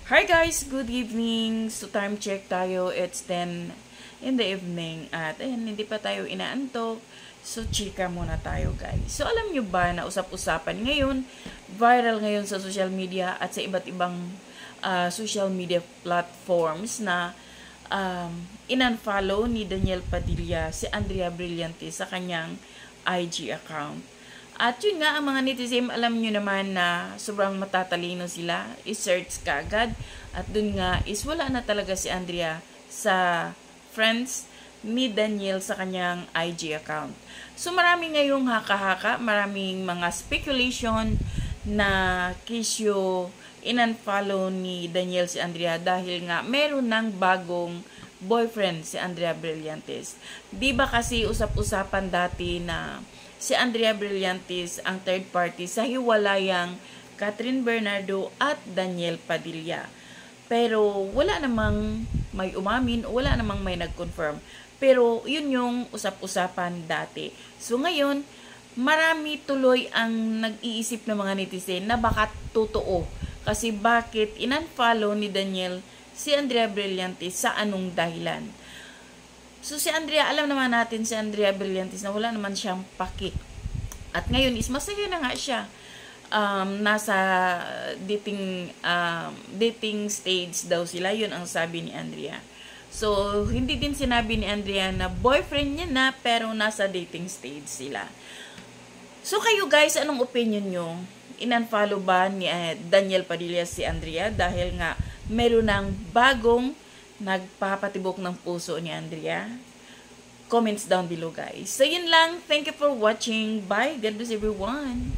Hi guys, good evening. So time check tayo, it's 10 in the evening at ayan, hindi pa tayo inaantok. So chika muna tayo guys. So alam nyo ba na usap-usapan ngayon, viral ngayon sa social media at sa iba't ibang social media platforms na in-unfollow ni Daniel Padilla si Andrea Brillantes sa kanyang IG account. At yun nga, ang mga netizen, alam nyo naman na sobrang matatalino sila. I-search ka agad. At dun nga is wala na talaga si Andrea sa friends ni Daniel sa kanyang IG account. So maraming ngayong haka-haka, maraming mga speculation na kisyo in-unfollow ni Daniel si Andrea dahil nga meron ng bagong boyfriend si Andrea Brillantes. Di ba kasi usap-usapan dati na si Andrea Brillantes ang third party sa hiwalayang Catherine Bernardo at Daniel Padilla. Pero wala namang may umamin, wala namang may nag-confirm. Pero yun yung usap-usapan dati. So ngayon, marami tuloy ang nag-iisip ng mga netizen na baka totoo. Kasi bakit in-unfollow ni Daniel si Andrea Brillantes sa anong dahilan? So si Andrea, alam naman natin si Andrea Brillantes na wala naman siyang paki. At ngayon is masaya na nga siya. Nasa dating stage daw sila, yun ang sabi ni Andrea. So hindi din sinabi ni Andrea na boyfriend niya na pero nasa dating stage sila. So kayo guys, anong opinion nyo? In-unfollow ba ni Daniel Padilla si Andrea dahil nga meron ng bagong nagpapatibok ng puso ni Andrea? Comments down below guys. So yun lang. Thank you for watching. Bye. God bless everyone.